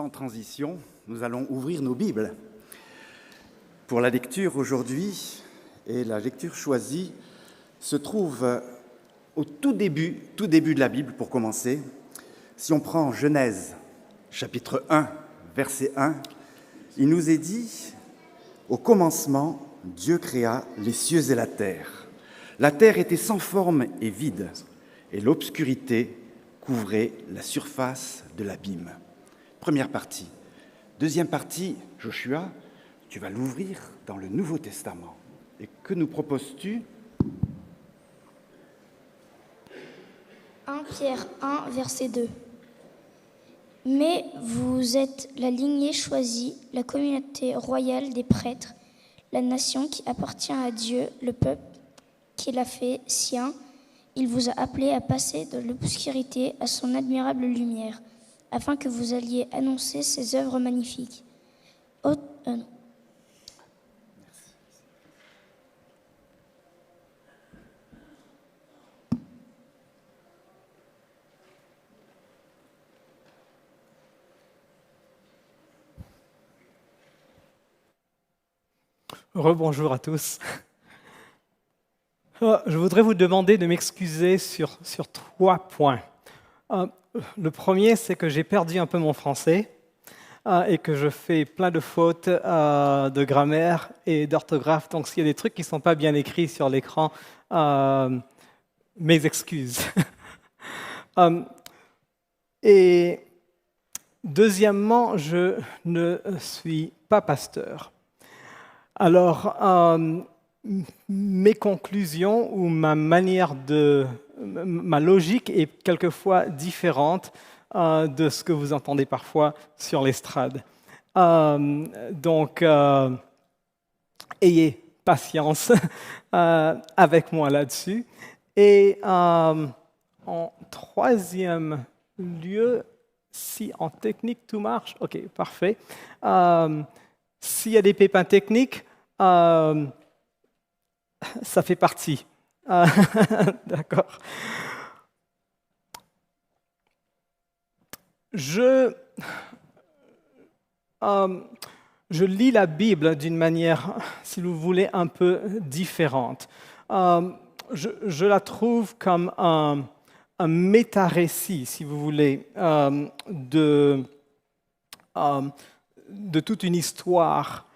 Sans transition, nous allons ouvrir nos Bibles. Pour la lecture aujourd'hui, et la lecture choisie se trouve au tout début de la Bible pour commencer. Si on prend Genèse, chapitre 1, verset 1, il nous est dit « Au commencement, Dieu créa les cieux et la terre. La terre était sans forme et vide, et l'obscurité couvrait la surface de l'abîme. » Première partie. Deuxième partie, Joshua, tu vas l'ouvrir dans le Nouveau Testament. Et que nous proposes-tu ? 1 Pierre 1, verset 2. Mais vous êtes la lignée choisie, la communauté royale des prêtres, la nation qui appartient à Dieu, le peuple qu'il a fait sien. Il vous a appelé à passer de l'obscurité à son admirable lumière, afin que vous alliez annoncer ses œuvres magnifiques. Rebonjour à tous. Je voudrais vous demander de m'excuser sur 3 points. Le premier, c'est que j'ai perdu un peu mon français et que je fais plein de fautes de grammaire et d'orthographe. Donc, s'il y a des trucs qui ne sont pas bien écrits sur l'écran, mes excuses. Et deuxièmement, je ne suis pas pasteur. Alors, mes conclusions ou ma logique est quelquefois différente de ce que vous entendez parfois sur l'estrade. Donc, ayez patience avec moi là-dessus. Et en troisième lieu, si en technique tout marche, ok, parfait. S'il y a des pépins techniques, ça fait partie. D'accord. Je lis la Bible d'une manière, si vous voulez, un peu différente. Je la trouve comme un méta-récit, si vous voulez, de toute une histoire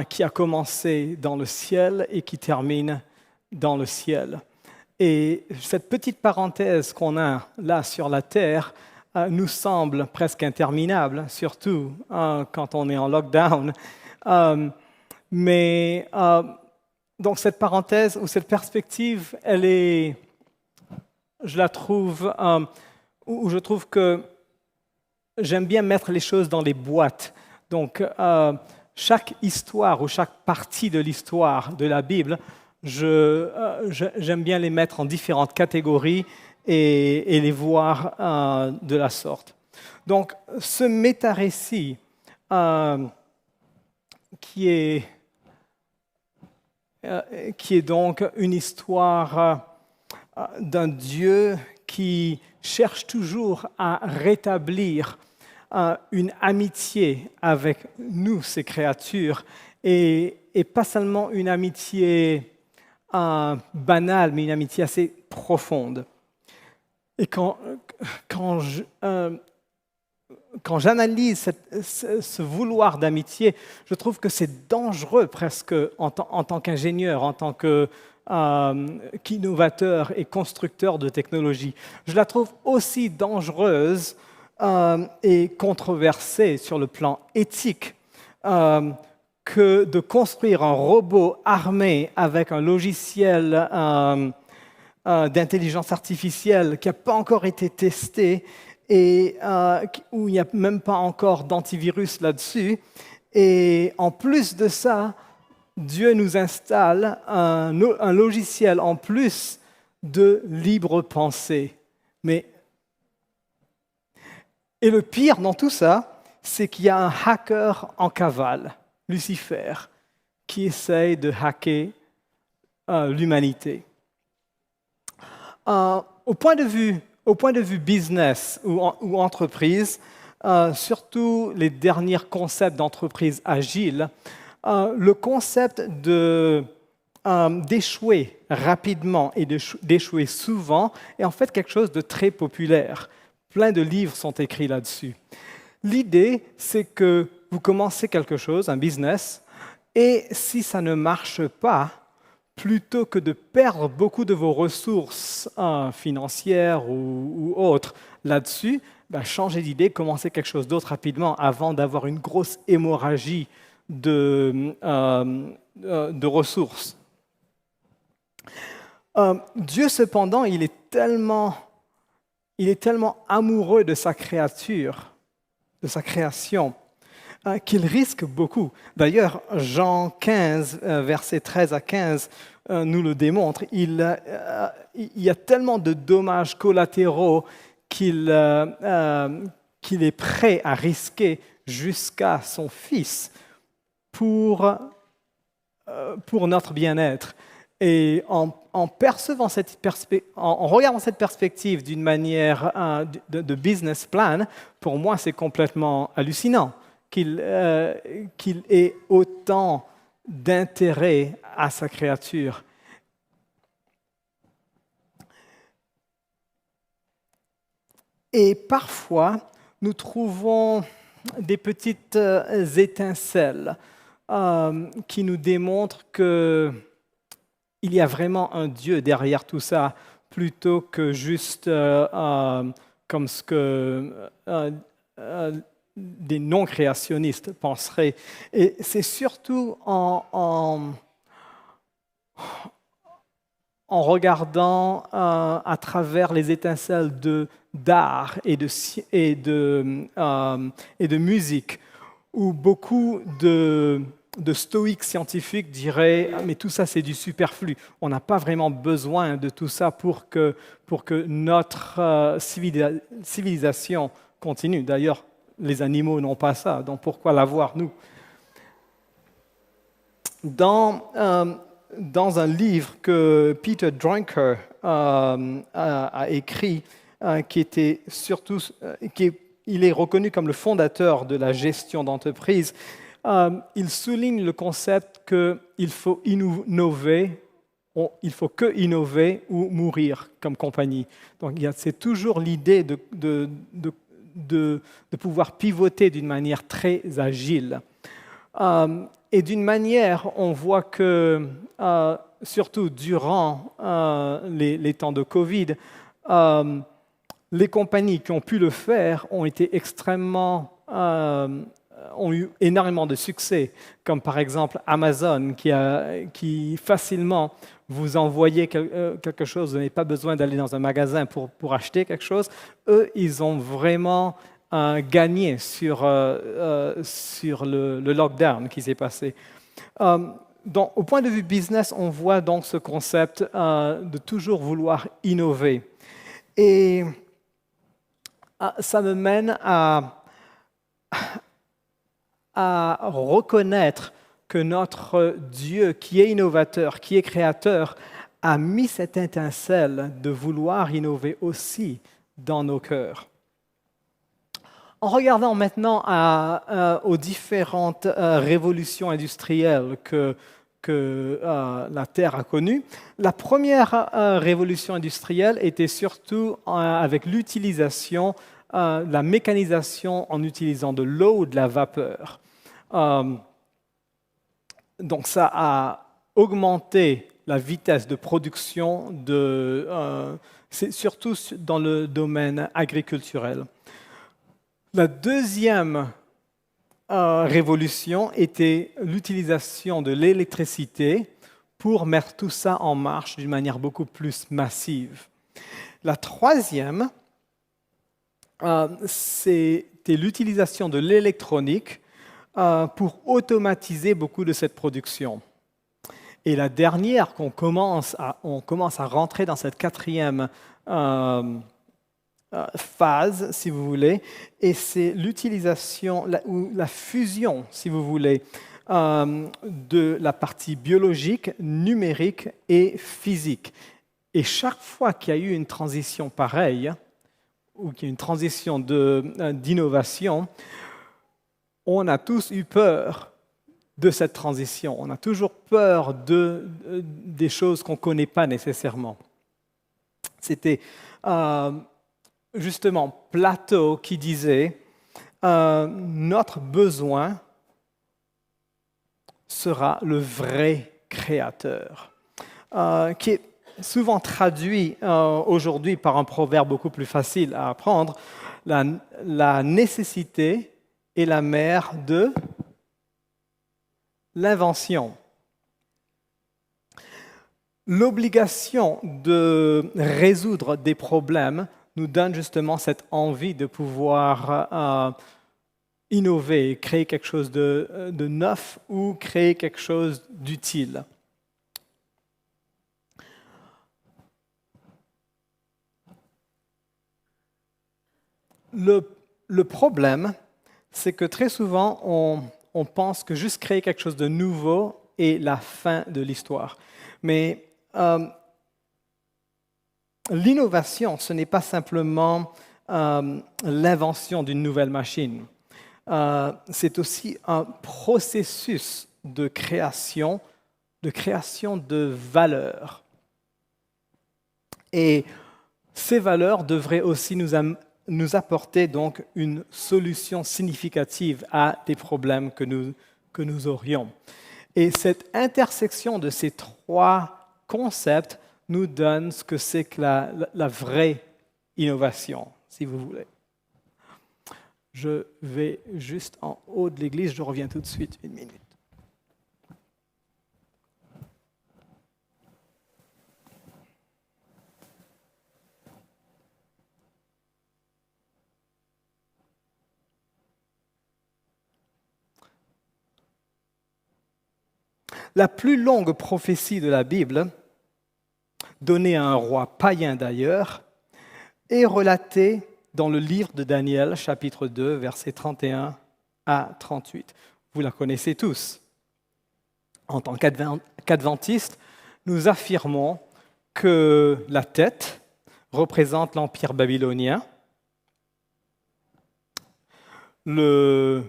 qui a commencé dans le ciel et qui termine dans le ciel. Et cette petite parenthèse qu'on a là sur la terre nous semble presque interminable, surtout quand on est en lockdown. Donc cette parenthèse ou cette perspective, je trouve que j'aime bien mettre les choses dans les boîtes. Donc chaque histoire ou chaque partie de l'histoire de la Bible, j'aime bien les mettre en différentes catégories et les voir de la sorte. Donc, ce méta-récit qui est donc une histoire d'un Dieu qui cherche toujours à rétablir une amitié avec nous, ces créatures, et pas seulement une amitié banale, mais une amitié assez profonde. Et quand j'analyse ce vouloir d'amitié, je trouve que c'est dangereux presque en tant qu'ingénieur, en tant qu'innovateur et constructeur de technologie. Je la trouve aussi dangereuse et controversée sur le plan éthique que de construire un robot armé avec un logiciel d'intelligence artificielle qui n'a pas encore été testé et où il n'y a même pas encore d'antivirus là-dessus. Et en plus de ça, Dieu nous installe un logiciel en plus de libre pensée. Et le pire dans tout ça, c'est qu'il y a un hacker en cavale, Lucifer, qui essaye de hacker l'humanité. Au point de vue business ou entreprise, surtout les derniers concepts d'entreprise agile, le concept d'échouer rapidement et d'échouer souvent est en fait quelque chose de très populaire. Plein de livres sont écrits là-dessus. L'idée, c'est que vous commencez quelque chose, un business, et si ça ne marche pas, plutôt que de perdre beaucoup de vos ressources financières ou autres là-dessus, changez d'idée, commencez quelque chose d'autre rapidement avant d'avoir une grosse hémorragie de ressources. Dieu, cependant, il est tellement amoureux de sa créature, de sa création, qu'il risque beaucoup. D'ailleurs, Jean 15, versets 13 à 15, nous le démontre. Il y a tellement de dommages collatéraux qu'il est prêt à risquer jusqu'à son Fils pour notre bien-être. Et en regardant cette perspective d'une manière de business plan, pour moi, c'est complètement hallucinant qu'il ait autant d'intérêt à sa créature. Et parfois, nous trouvons des petites étincelles qui nous démontrent qu'il y a vraiment un Dieu derrière tout ça, plutôt que juste comme ce que des non-créationnistes penseraient. Et c'est surtout en regardant à travers les étincelles d'art et de musique, où beaucoup de stoïques scientifiques diraient « mais tout ça, c'est du superflu. On n'a pas vraiment besoin de tout ça pour que notre civilisation continue. » D'ailleurs, les animaux n'ont pas ça, donc pourquoi l'avoir, nous? Dans un livre que Peter Drucker a écrit, il est reconnu comme le fondateur de la gestion d'entreprise, il souligne le concept qu'il faut innover, il faut que innover ou mourir comme compagnie. Donc c'est toujours l'idée de pouvoir pivoter d'une manière très agile. Et d'une manière, on voit que, surtout durant les temps de Covid, les compagnies qui ont pu le faire ont eu énormément de succès, comme par exemple Amazon, qui facilement vous envoyait quelque chose, vous n'avez pas besoin d'aller dans un magasin pour acheter quelque chose. Eux, ils ont vraiment gagné sur le lockdown qui s'est passé. Donc, au point de vue business, on voit donc ce concept de toujours vouloir innover. Et ça me mène à reconnaître que notre Dieu, qui est innovateur, qui est créateur, a mis cette étincelle de vouloir innover aussi dans nos cœurs. En regardant maintenant aux différentes révolutions industrielles que la Terre a connues, la première révolution industrielle était surtout avec l'utilisation, la mécanisation en utilisant de l'eau ou de la vapeur. Donc ça a augmenté la vitesse de production, c'est surtout dans le domaine agriculturel. La deuxième révolution était l'utilisation de l'électricité pour mettre tout ça en marche d'une manière beaucoup plus massive. La troisième, c'était l'utilisation de l'électronique pour automatiser beaucoup de cette production. Et la dernière, on commence à rentrer dans cette quatrième phase, si vous voulez, et c'est l'utilisation ou la fusion, si vous voulez, de la partie biologique, numérique et physique. Et chaque fois qu'il y a eu une transition pareille, ou qu'il y a une transition d'innovation, on a tous eu peur de cette transition. On a toujours peur des choses qu'on ne connaît pas nécessairement. C'était justement Platon qui disait notre besoin sera le vrai créateur, qui est souvent traduit aujourd'hui par un proverbe beaucoup plus facile à apprendre. La nécessité est la mère de l'invention. L'obligation de résoudre des problèmes nous donne justement cette envie de pouvoir innover, créer quelque chose de neuf ou créer quelque chose d'utile. Le problème, c'est que très souvent, on pense que juste créer quelque chose de nouveau est la fin de l'histoire. Mais l'innovation, ce n'est pas simplement l'invention d'une nouvelle machine. C'est aussi un processus de création de valeurs. Et ces valeurs devraient aussi nous apporter donc une solution significative à des problèmes que nous aurions. Et cette intersection de ces trois concepts nous donne ce que c'est que la vraie innovation, si vous voulez. Je vais juste en haut de l'église, je reviens tout de suite, 1 minute. La plus longue prophétie de la Bible, donnée à un roi païen d'ailleurs, est relatée dans le livre de Daniel, chapitre 2, versets 31 à 38. Vous la connaissez tous. En tant qu'adventistes, nous affirmons que la tête représente l'empire babylonien, les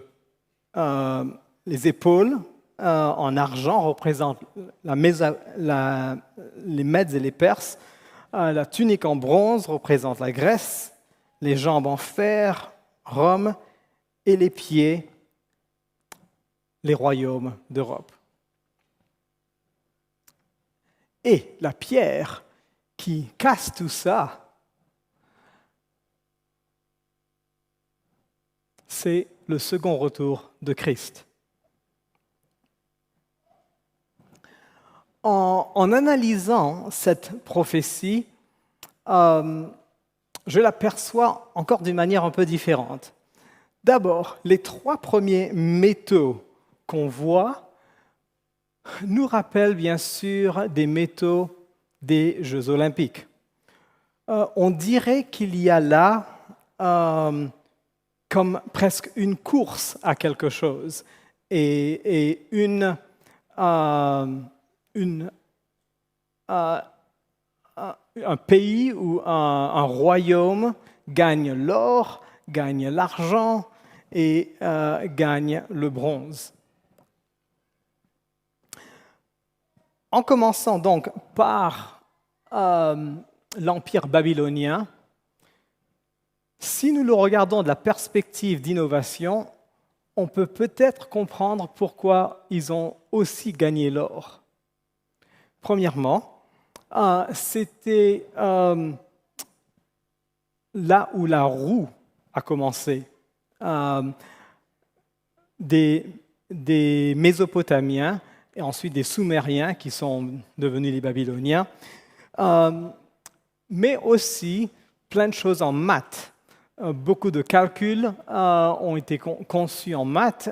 épaules en argent représentent les Mèdes et les Perses, la tunique en bronze représente la Grèce, les jambes en fer, Rome, et les pieds, les royaumes d'Europe. Et la pierre qui casse tout ça, c'est le second retour de Christ. En analysant cette prophétie, je l'aperçois encore d'une manière un peu différente. D'abord, les 3 premiers métaux qu'on voit nous rappellent bien sûr des métaux des Jeux olympiques. On dirait qu'il y a là comme presque une course à quelque chose et un pays ou un royaume gagne l'or, gagne l'argent et gagne le bronze. En commençant donc par l'empire babylonien, si nous le regardons de la perspective d'innovation, on peut peut-être comprendre pourquoi ils ont aussi gagné l'or. Premièrement, c'était là où la roue a commencé. Des Mésopotamiens et ensuite des Sumériens qui sont devenus les Babyloniens, mais aussi plein de choses en maths. Beaucoup de calculs ont été conçus en maths.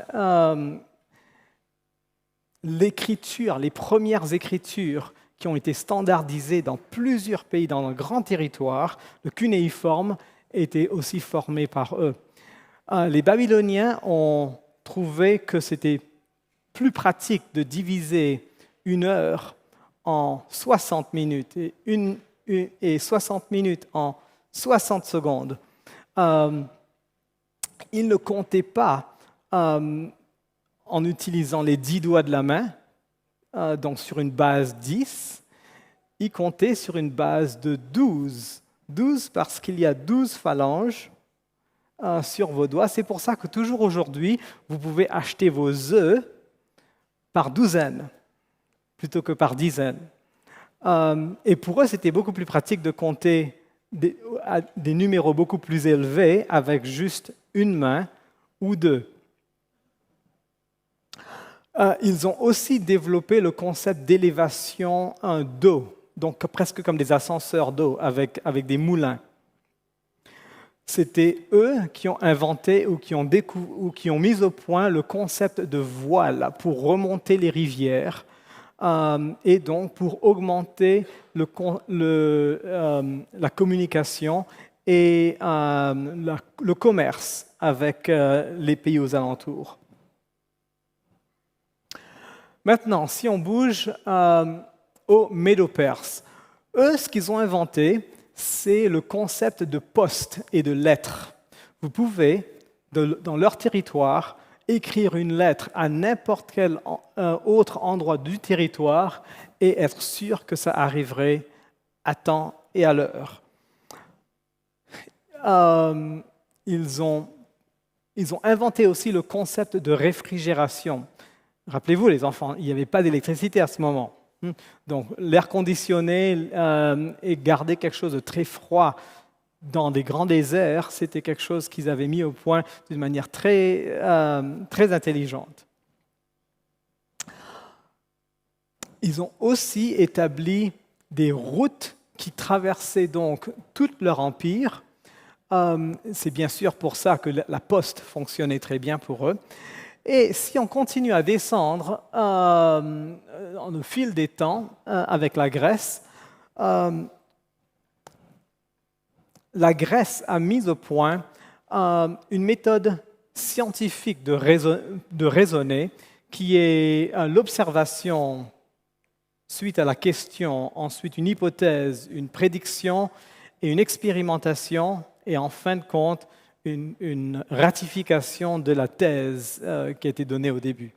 L'écriture, les premières écritures qui ont été standardisées dans plusieurs pays, dans un grand territoire, le cunéiforme était aussi formé par eux. Les Babyloniens ont trouvé que c'était plus pratique de diviser 1 heure en 60 minutes et 60 minutes en 60 secondes. ils ne comptaient pas en utilisant les 10 doigts de la main, donc sur une base 10, ils comptaient sur une base de 12. 12 parce qu'il y a 12 phalanges sur vos doigts. C'est pour ça que toujours aujourd'hui, vous pouvez acheter vos œufs par douzaines plutôt que par dizaines. Et pour eux, c'était beaucoup plus pratique de compter des numéros beaucoup plus élevés avec juste une main ou deux. Ils ont aussi développé le concept d'élévation d'eau, donc presque comme des ascenseurs d'eau avec des moulins. C'était eux qui ont inventé ou qui ont mis au point le concept de voile pour remonter les rivières et donc pour augmenter la communication et le commerce avec les pays aux alentours. Maintenant, si on bouge aux Médo-Perses, eux, ce qu'ils ont inventé, c'est le concept de poste et de lettre. Vous pouvez, dans leur territoire, écrire une lettre à n'importe quel autre endroit du territoire et être sûr que ça arriverait à temps et à l'heure. Ils ont inventé aussi le concept de réfrigération. Rappelez-vous, les enfants, il n'y avait pas d'électricité à ce moment. Donc, l'air conditionné et garder quelque chose de très froid dans des grands déserts, c'était quelque chose qu'ils avaient mis au point d'une manière très intelligente. Ils ont aussi établi des routes qui traversaient donc tout leur empire. C'est bien sûr pour ça que la poste fonctionnait très bien pour eux. Et si on continue à descendre au fil des temps avec la Grèce a mis au point une méthode scientifique de raisonner qui est l'observation suite à la question, ensuite une hypothèse, une prédiction et une expérimentation, et en fin de compte, une ratification de la thèse qui a été donnée au début.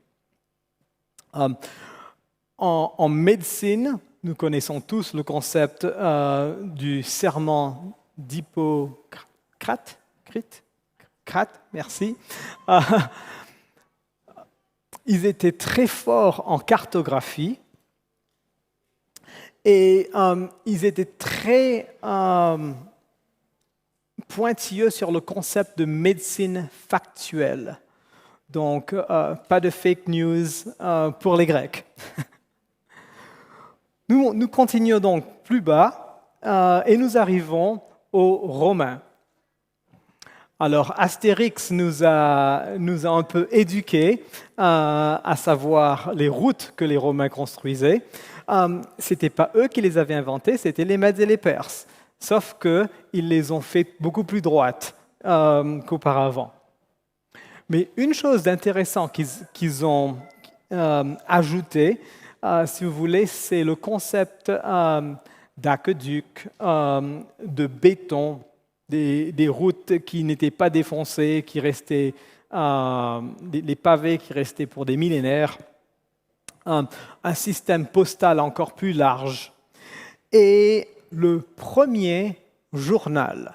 En médecine, nous connaissons tous le concept du serment d'Hippocrate. Merci. Ils étaient très forts en cartographie et ils étaient très pointilleux sur le concept de médecine factuelle. Donc, pas de fake news pour les Grecs. Nous continuons donc plus bas et nous arrivons aux Romains. Alors, Astérix nous a un peu éduqués, à savoir les routes que les Romains construisaient. Ce n'était pas eux qui les avaient inventées, c'était les Mèdes et les Perses. Sauf qu'ils les ont faites beaucoup plus droites qu'auparavant. Mais une chose d'intéressant qu'ils ont ajouté, si vous voulez, c'est le concept d'aqueduc, de béton, des routes qui n'étaient pas défoncées, qui restaient, les pavés qui restaient pour des millénaires, un système postal encore plus large. Et le premier journal.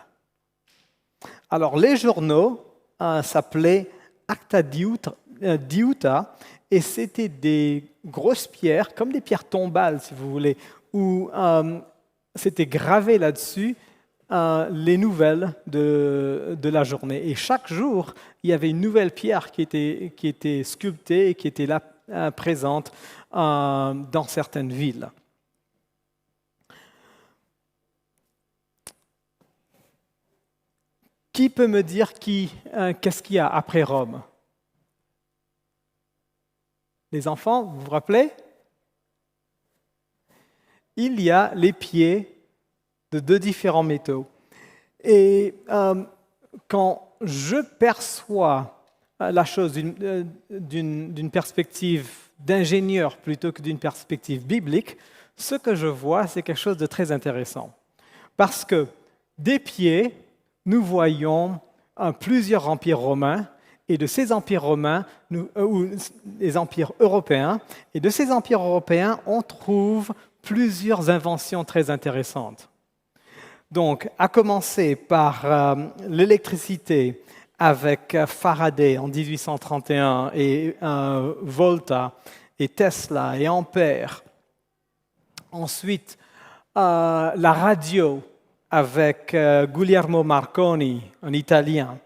Alors, les journaux s'appelaient Acta Diuta, et c'était des grosses pierres, comme des pierres tombales, si vous voulez, où c'était gravé là-dessus les nouvelles de la journée. Et chaque jour, il y avait une nouvelle pierre qui était sculptée et qui était là, présente dans certaines villes. Qui peut me dire qu'est-ce qu'il y a après Rome? Les enfants, vous vous rappelez? Il y a les pieds de deux différents métaux. Et quand je perçois la chose d'une perspective d'ingénieur plutôt que d'une perspective biblique, ce que je vois, c'est quelque chose de très intéressant. Parce que des pieds nous voyons plusieurs empires romains, et de ces empires romains, ou les empires européens, et de ces empires européens, on trouve plusieurs inventions très intéressantes. Donc, à commencer par l'électricité avec Faraday en 1831 et Volta et Tesla et Ampère. Ensuite, la radio avec Guglielmo Marconi, un Italien,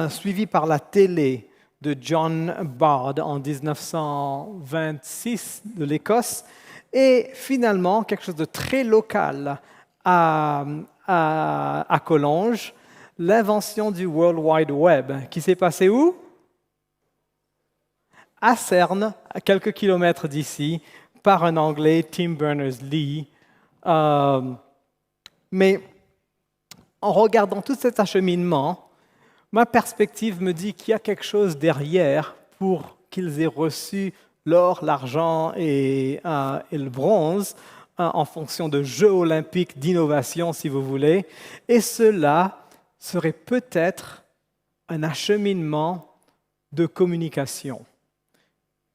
suivi par la télé de John Bard en 1926 de l'Écosse, et finalement quelque chose de très local à Collonges, l'invention du World Wide Web, qui s'est passée où? À Cerne, à quelques kilomètres d'ici, par un Anglais, Tim Berners-Lee. Mais en regardant tout cet acheminement, ma perspective me dit qu'il y a quelque chose derrière pour qu'ils aient reçu l'or, l'argent et le bronze en fonction de Jeux olympiques d'innovation, si vous voulez. Et cela serait peut-être un acheminement de communication.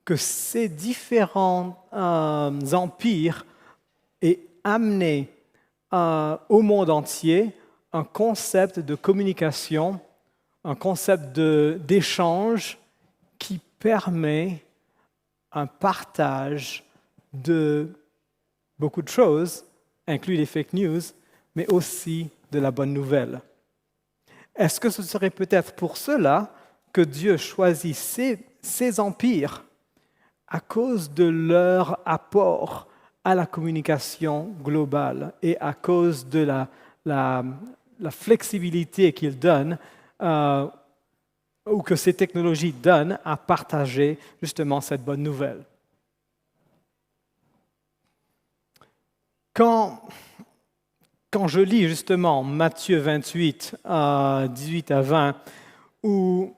Que ces différents empires aient amené au monde entier un concept de communication, un concept d'échange qui permet un partage de beaucoup de choses, inclus les fake news, mais aussi de la bonne nouvelle. Est-ce que ce serait peut-être pour cela que Dieu choisit ces empires à cause de leur apport à la communication globale et à cause de la flexibilité qu'ils donnent ou que ces technologies donnent à partager justement cette bonne nouvelle? Quand je lis justement Matthieu 28, 18 à 20, où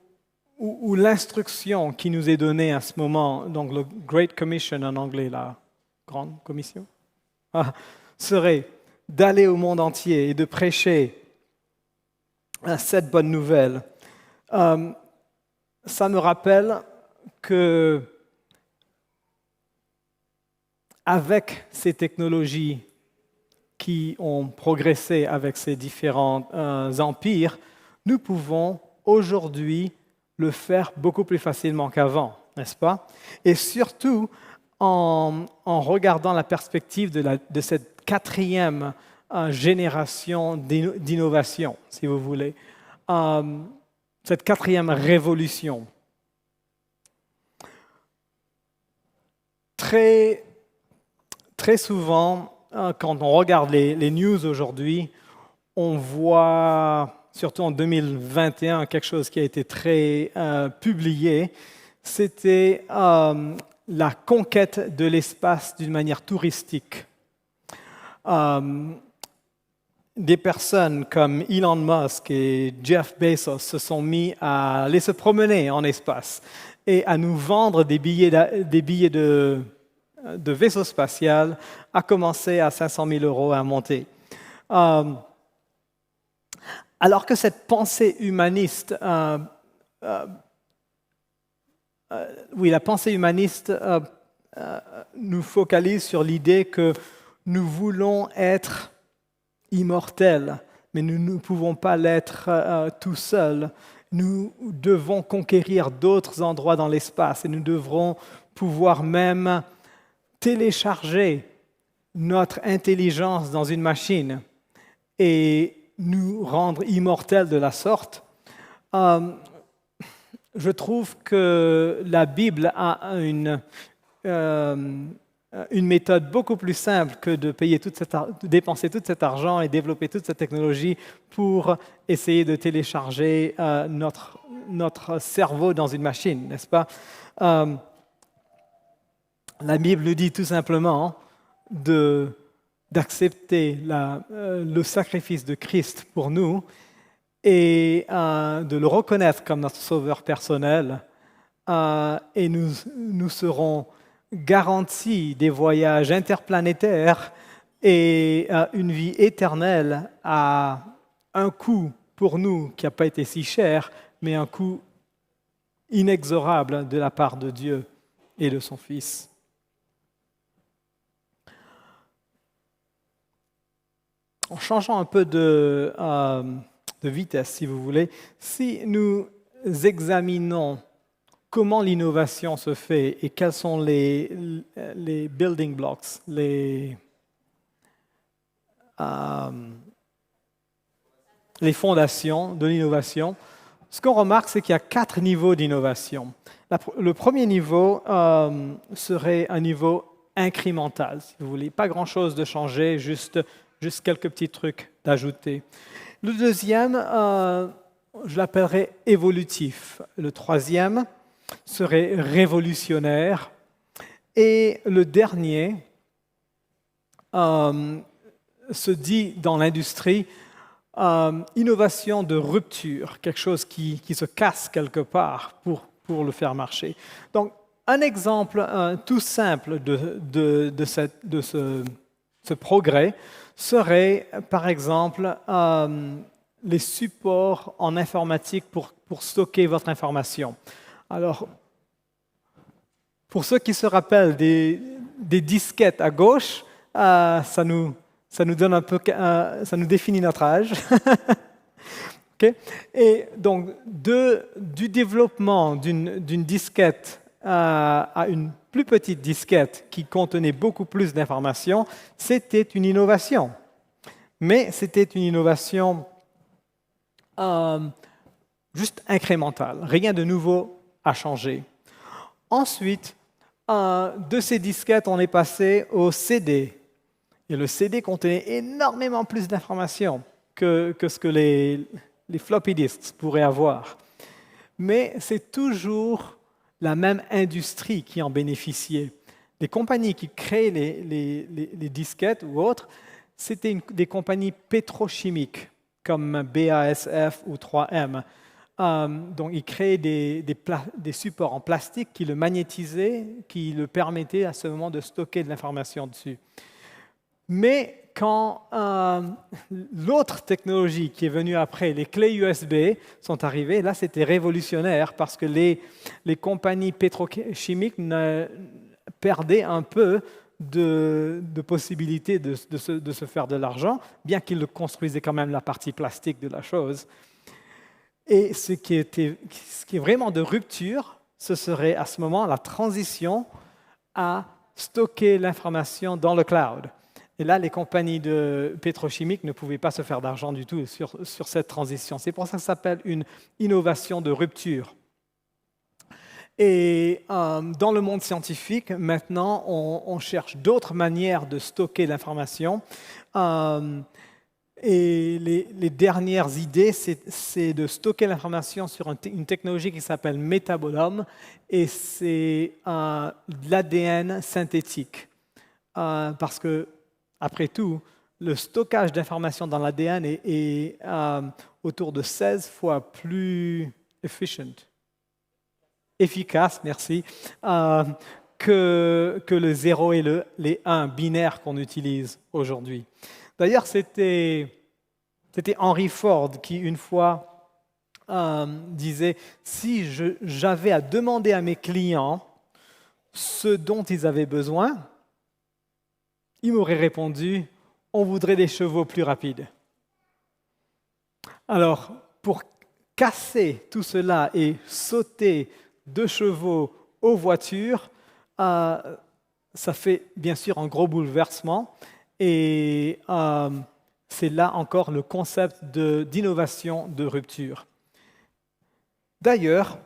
l'instruction qui nous est donnée à ce moment, donc le Great Commission en anglais, la grande commission, serait d'aller au monde entier et de prêcher cette bonne nouvelle, ça me rappelle que avec ces technologies qui ont progressé avec ces différents empires, nous pouvons aujourd'hui le faire beaucoup plus facilement qu'avant, n'est-ce pas? Et surtout en regardant la perspective de cette quatrième génération d'innovation, si vous voulez, cette quatrième révolution. Très souvent, quand on regarde les news aujourd'hui, on voit, surtout en 2021, quelque chose qui a été très publié, c'était la conquête de l'espace d'une manière touristique. Des personnes comme Elon Musk et Jeff Bezos se sont mis à aller se promener en espace et à nous vendre des billets de vaisseau spatial, a commencé à 500 000 € à monter. Alors que cette pensée humaniste, la pensée humaniste nous focalise sur l'idée que nous voulons être immortels, mais nous ne pouvons pas l'être tout seuls. Nous devons conquérir d'autres endroits dans l'espace et nous devrons pouvoir même télécharger notre intelligence dans une machine et nous rendre immortels de la sorte. Je trouve que la Bible a une méthode beaucoup plus simple que de dépenser tout cet argent et développer toute cette technologie pour essayer de télécharger notre cerveau dans une machine, n'est-ce pas? La Bible nous dit tout simplement d'accepter le sacrifice de Christ pour nous et de le reconnaître comme notre sauveur personnel. Et nous serons garantis des voyages interplanétaires et une vie éternelle à un coût pour nous qui n'a pas été si cher, mais un coût inexorable de la part de Dieu et de son Fils. En changeant un peu de vitesse, si vous voulez, si nous examinons comment l'innovation se fait et quels sont les building blocks, les fondations de l'innovation, ce qu'on remarque, c'est qu'il y a 4 niveaux d'innovation. Le premier niveau serait un niveau incrémental, si vous voulez. Pas grand-chose de changer, juste quelques petits trucs d'ajouter. Le deuxième, je l'appellerais évolutif. Le troisième serait révolutionnaire. Et le dernier se dit dans l'industrie innovation de rupture, quelque chose qui se casse quelque part pour le faire marcher. Donc, un exemple tout simple de ce progrès serait, par exemple, les supports en informatique pour stocker votre information. Alors, pour ceux qui se rappellent des disquettes à gauche, ça nous donne un peu, ça nous définit notre âge. Okay? Et donc, du développement d'une disquette à une plus petite disquette qui contenait beaucoup plus d'informations, c'était une innovation. Mais c'était une innovation juste incrémentale. Rien de nouveau à changer. Ensuite, de ces disquettes, on est passé au CD. Et le CD contenait énormément plus d'informations que ce que les floppy disks pourraient avoir. Mais c'est toujours la même industrie qui en bénéficiait. Les compagnies qui créaient les disquettes ou autres, c'était des compagnies pétrochimiques comme BASF ou 3M. Donc, ils créaient des supports en plastique qui le magnétisaient, qui le permettaient à ce moment de stocker de l'information dessus. Mais quand l'autre technologie qui est venue après, les clés USB, sont arrivées, là c'était révolutionnaire parce que les compagnies pétrochimiques perdaient un peu de possibilités de se faire de l'argent, bien qu'ils construisaient quand même la partie plastique de la chose. Et ce qui est vraiment de rupture, ce serait à ce moment la transition à stocker l'information dans le cloud. Et là, les compagnies pétrochimiques ne pouvaient pas se faire d'argent du tout sur cette transition. C'est pour ça que ça s'appelle une innovation de rupture. Et dans le monde scientifique, maintenant, on cherche d'autres manières de stocker l'information. Et les dernières idées, c'est de stocker l'information sur une technologie qui s'appelle Métabolome, et c'est de l'ADN synthétique. Parce que après tout, le stockage d'informations dans l'ADN est autour de 16 fois plus efficace, merci, que le 0 et les 1 binaires qu'on utilise aujourd'hui. D'ailleurs, c'était Henry Ford qui, une fois, disait « Si j'avais à demander à mes clients ce dont ils avaient besoin, il m'aurait répondu « On voudrait des chevaux plus rapides. » Alors, pour casser tout cela et sauter 2 chevaux aux voitures, ça fait bien sûr un gros bouleversement. Et c'est là encore le concept d'innovation de rupture. D'ailleurs,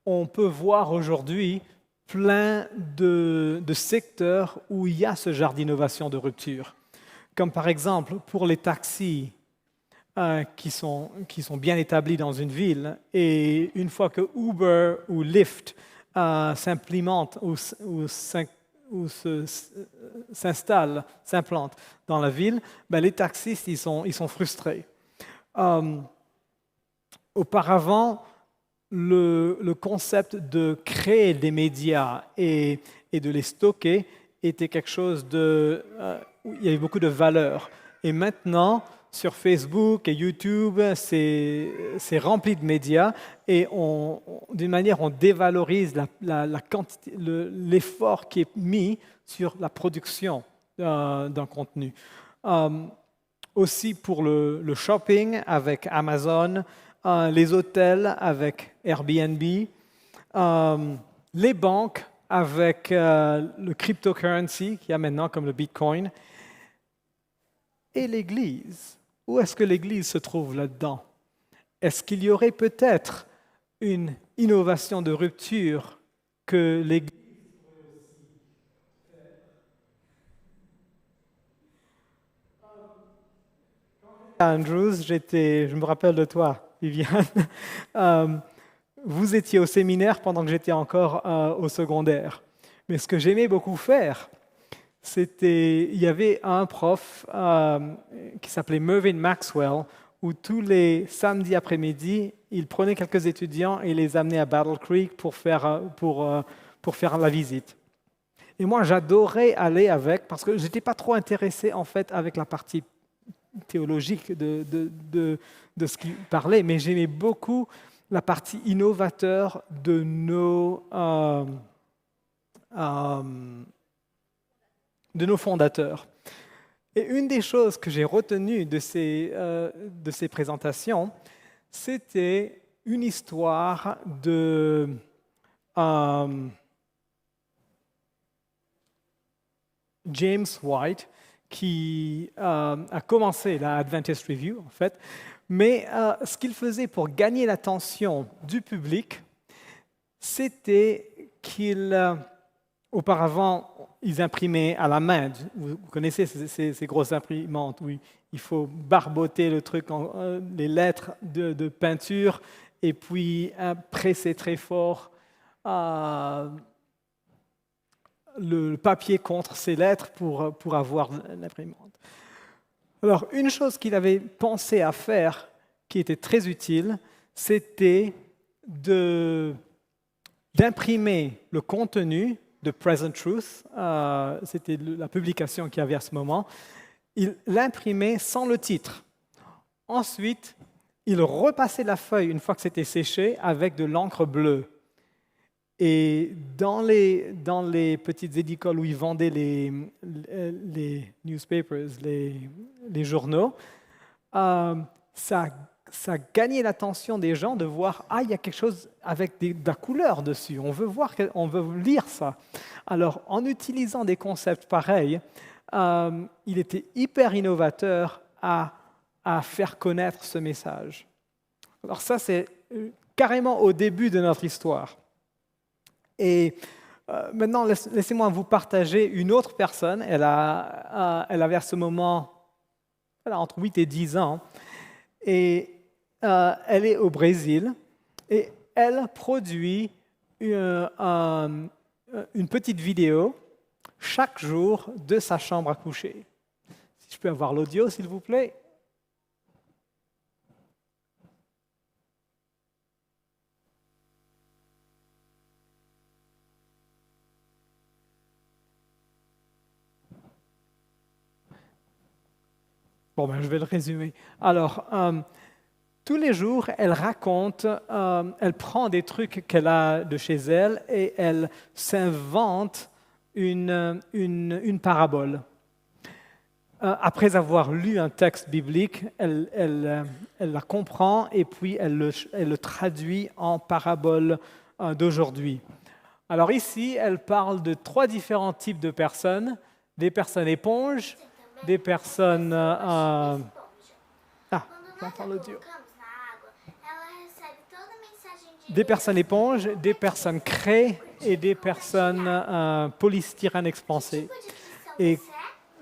on peut voir aujourd'hui plein de secteurs où il y a ce genre d'innovation de rupture. Comme par exemple pour les taxis qui sont bien établis dans une ville, et une fois que Uber ou Lyft s'implémentent ou s'implantent dans la ville, les taxistes ils sont frustrés. Auparavant, le concept de créer des médias et de les stocker était quelque chose où il y avait beaucoup de valeur. Et maintenant, sur Facebook et YouTube, c'est rempli de médias et d'une manière, on dévalorise la quantité, l'effort qui est mis sur la production d'un contenu. Aussi pour le shopping avec Amazon, les hôtels avec Airbnb, les banques avec le cryptocurrency qu'il y a maintenant comme le Bitcoin, et l'Église. Où est-ce que l'Église se trouve là-dedans? Est-ce qu'il y aurait peut-être une innovation de rupture que l'Église Andrews, je me rappelle de toi, Viviane. Vous étiez au séminaire pendant que j'étais encore au secondaire. Mais ce que j'aimais beaucoup faire, il y avait un prof qui s'appelait Mervyn Maxwell, où tous les samedis après-midi, il prenait quelques étudiants et les amenait à Battle Creek pour faire la visite. Et moi, j'adorais aller avec, parce que je n'étais pas trop intéressé en fait avec la partie théologique de ce qu'il parlait, mais j'aimais beaucoup la partie innovateur de nos fondateurs. Et une des choses que j'ai retenues de ces présentations, c'était une histoire de James White, qui a commencé la Adventist Review, en fait, mais ce qu'il faisait pour gagner l'attention du public, c'était auparavant, ils imprimaient à la main. Vous connaissez ces grosses imprimantes où il faut barboter le truc, les lettres de peinture, et puis presser très fort le papier contre ces lettres pour avoir l'imprimante. Alors, une chose qu'il avait pensé à faire, qui était très utile, c'était d'imprimer le contenu de Present Truth, c'était la publication qu'il y avait à ce moment, il l'imprimait sans le titre. Ensuite, il repassait la feuille, une fois que c'était séché, avec de l'encre bleue. Et dans les petites édicoles où ils vendaient les newspapers, les journaux, ça gagnait l'attention des gens de voir il y a quelque chose avec de la couleur dessus. On veut lire ça. Alors, en utilisant des concepts pareils, il était hyper innovateur à faire connaître ce message. Alors ça, c'est carrément au début de notre histoire. Et maintenant, laissez-moi vous partager une autre personne. Elle avait à ce moment entre 8 et 10 ans. Et elle est au Brésil. Et elle produit une petite vidéo chaque jour de sa chambre à coucher. Si je peux avoir l'audio, s'il vous plaît. Bon, je vais le résumer. Alors, tous les jours, elle raconte, elle prend des trucs qu'elle a de chez elle et elle s'invente une parabole. Après avoir lu un texte biblique, elle la comprend et puis elle le traduit en parabole d'aujourd'hui. Alors ici, elle parle de 3 différents types de personnes. Des personnes éponges, des personnes... j'entends l'audio. Des personnes éponges, des personnes craie et des personnes polystyrène expansé. Et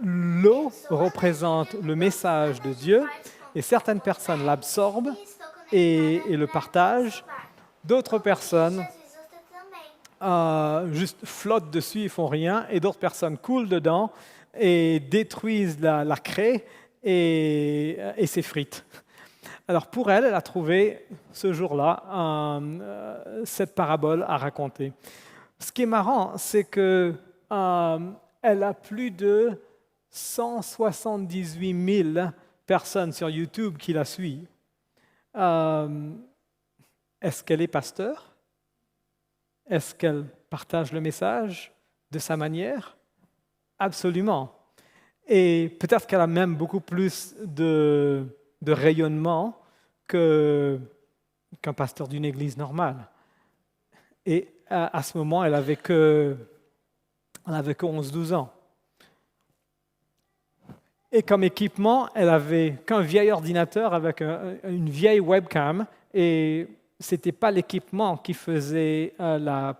l'eau représente le message de Dieu et certaines personnes l'absorbent et le partagent. D'autres personnes juste flottent dessus, ils font rien, et d'autres personnes coulent dedans et détruisent la craie et s'effritent. Alors pour elle, elle a trouvé ce jour-là cette parabole à raconter. Ce qui est marrant, c'est que elle a plus de 178 000 personne sur YouTube qui la suit. Est-ce qu'elle est pasteur? Est-ce qu'elle partage le message de sa manière? Absolument. Et peut-être qu'elle a même beaucoup plus de rayonnement qu'un pasteur d'une église normale. Et à ce moment, elle n'avait que 11-12 ans. Et comme équipement, elle avait qu'un vieil ordinateur avec une vieille webcam. Et ce n'était pas l'équipement qui faisait la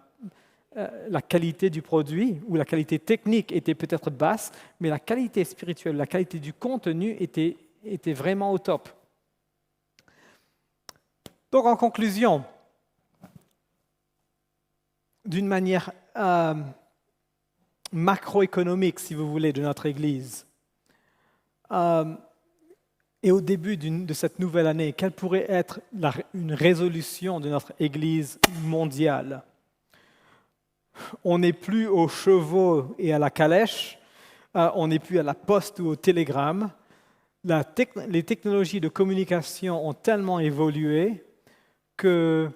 qualité du produit, ou la qualité technique était peut-être basse, mais la qualité spirituelle, la qualité du contenu était vraiment au top. Donc en conclusion, d'une manière macroéconomique, si vous voulez, de notre Église, et au début de cette nouvelle année, quelle pourrait être une résolution de notre Église mondiale? On n'est plus aux chevaux et à la calèche, on n'est plus à la poste ou au télégramme. Les technologies de communication ont tellement évolué que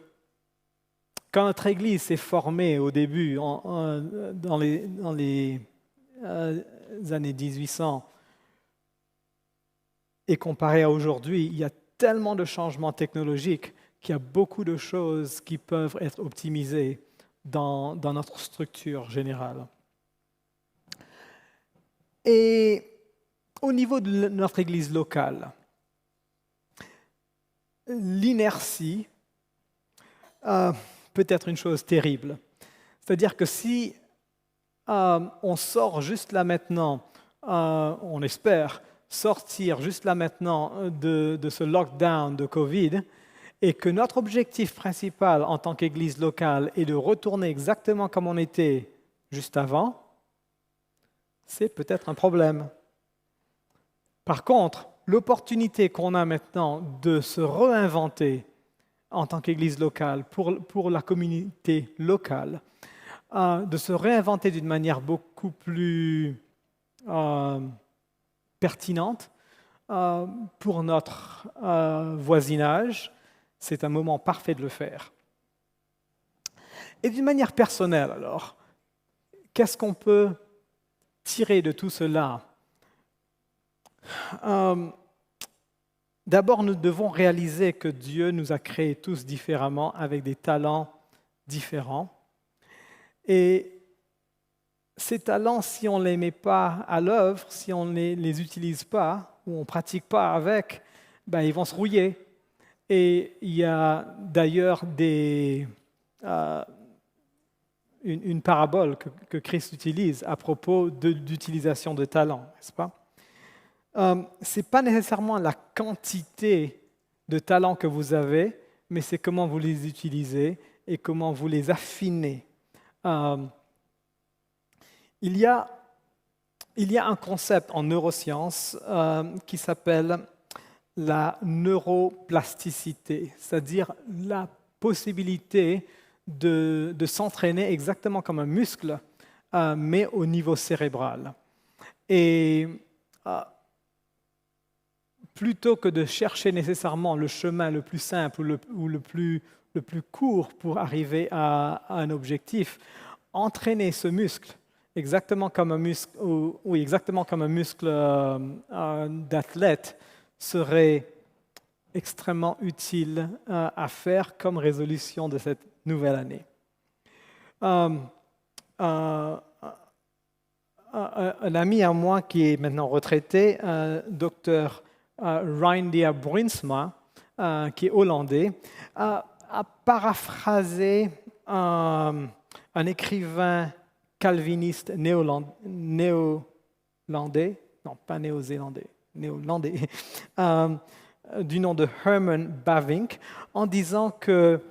quand notre Église s'est formée au début, dans les années 1800, et comparé à aujourd'hui, il y a tellement de changements technologiques qu'il y a beaucoup de choses qui peuvent être optimisées dans notre structure générale. Et au niveau de notre Église locale, l'inertie peut être une chose terrible. C'est-à-dire que si on sort juste là maintenant, on espère sortir juste là maintenant de ce lockdown de Covid, et que notre objectif principal en tant qu'Église locale est de retourner exactement comme on était juste avant, c'est peut-être un problème. Par contre, l'opportunité qu'on a maintenant de se réinventer en tant qu'Église locale, pour la communauté locale, de se réinventer d'une manière beaucoup plus pertinente pour notre voisinage, c'est un moment parfait de le faire. Et d'une manière personnelle, alors, qu'est-ce qu'on peut tirer de tout cela? D'abord, nous devons réaliser que Dieu nous a créés tous différemment, avec des talents différents. Et ces talents, si on ne les met pas à l'œuvre, si on ne les utilise pas, ou on ne pratique pas avec, ils vont se rouiller. Et il y a d'ailleurs une parabole que Christ utilise à propos d'utilisation de talents, n'est-ce pas? Ce n'est pas nécessairement la quantité de talents que vous avez, mais c'est comment vous les utilisez et comment vous les affinez. Il y a un concept en neurosciences qui s'appelle la neuroplasticité, c'est-à-dire la possibilité de s'entraîner exactement comme un muscle, mais au niveau cérébral. Et plutôt que de chercher nécessairement le chemin le plus simple ou le plus court pour arriver à un objectif, entraîner ce muscle exactement comme un muscle d'athlète serait extrêmement utile à faire comme résolution de cette nouvelle année. Un ami à moi qui est maintenant retraité, Dr. Reindeer Bruinsma, qui est hollandais, a paraphrasé un écrivain calviniste néo-zélandais, du nom de Herman Bavinck, en disant que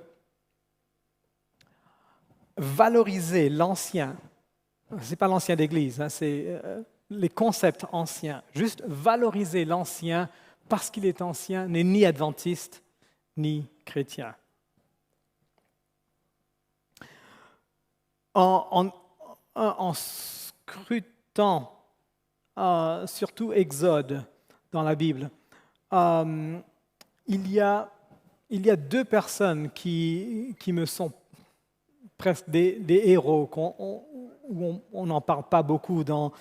valoriser l'ancien, ce n'est pas l'ancien d'Église, c'est les concepts anciens, juste valoriser l'ancien parce qu'il est ancien n'est ni adventiste ni chrétien. En scrutant surtout Exode dans la Bible, il y a deux personnes qui me sont presque des héros, où on n'en parle pas beaucoup dans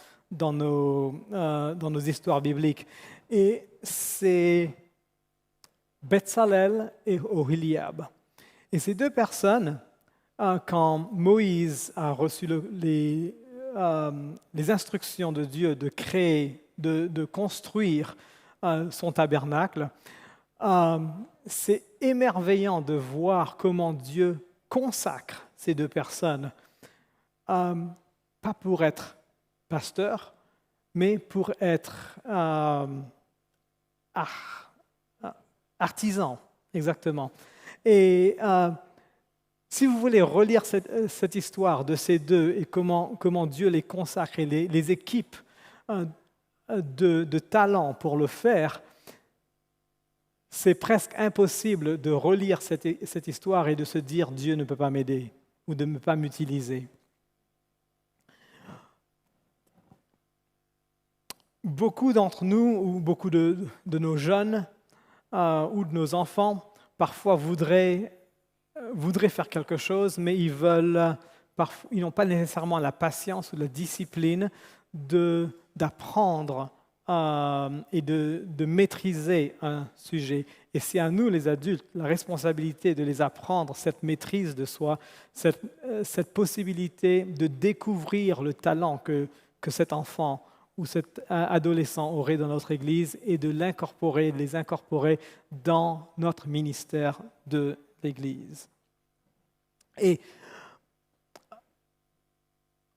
nos histoires bibliques. Et c'est Betsalel et Oholiab. Et ces deux personnes, quand Moïse a reçu les instructions de Dieu de créer, de construire son tabernacle, c'est émerveillant de voir comment Dieu consacre ces deux personnes, pas pour être pasteur, mais pour être artisan, exactement. Et si vous voulez relire cette histoire de ces deux et comment Dieu les consacre et les équipe de talent pour le faire, c'est presque impossible de relire cette histoire et de se dire « Dieu ne peut pas m'aider » ou de ne pas m'utiliser. Beaucoup d'entre nous, ou beaucoup de nos jeunes ou de nos enfants, parfois voudraient faire quelque chose, mais ils n'ont pas nécessairement la patience ou la discipline d'apprendre et de maîtriser un sujet. Et c'est à nous, les adultes, la responsabilité de les apprendre, cette maîtrise de soi, cette possibilité de découvrir le talent que cet enfant ou cet adolescent aurait dans notre Église et de les incorporer dans notre ministère de l'Église. Et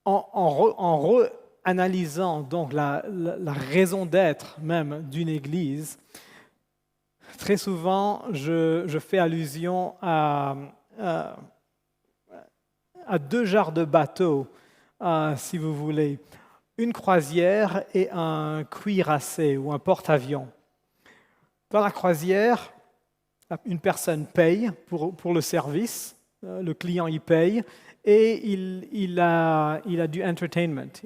en analysant donc la raison d'être même d'une Église, très souvent je fais allusion à deux genres de bateaux, si vous voulez. Une croisière et un cuirassé ou un porte-avions. Dans la croisière, une personne paye pour le service, le client y paye, et il a du entertainment.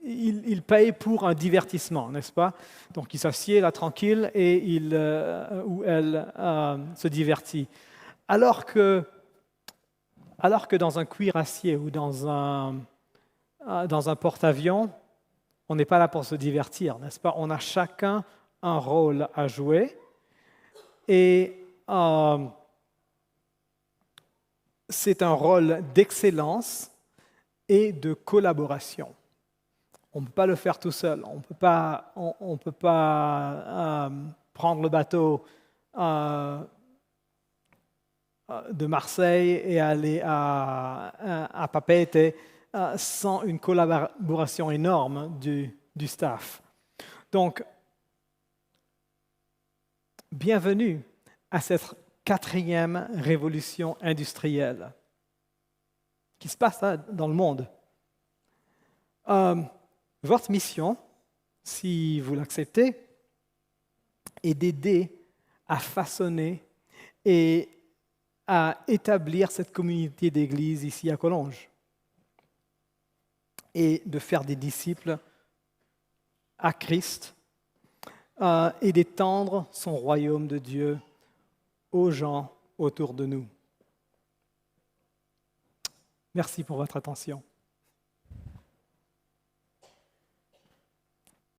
Il paye pour un divertissement, n'est-ce pas? Donc il s'assied là tranquille et il ou elle se divertit. Alors que dans un cuirassier ou dans un porte-avions, on n'est pas là pour se divertir, n'est-ce pas? On a chacun un rôle à jouer et c'est un rôle d'excellence et de collaboration. On ne peut pas le faire tout seul. On ne peut pas prendre le bateau de Marseille et aller à Papeete sans une collaboration énorme du staff. Donc, bienvenue à cette 4e révolution industrielle qui se passe dans le monde. Votre mission, si vous l'acceptez, est d'aider à façonner et à établir cette communauté d'église ici à Collonges et de faire des disciples à Christ et d'étendre son royaume de Dieu aux gens autour de nous. Merci pour votre attention.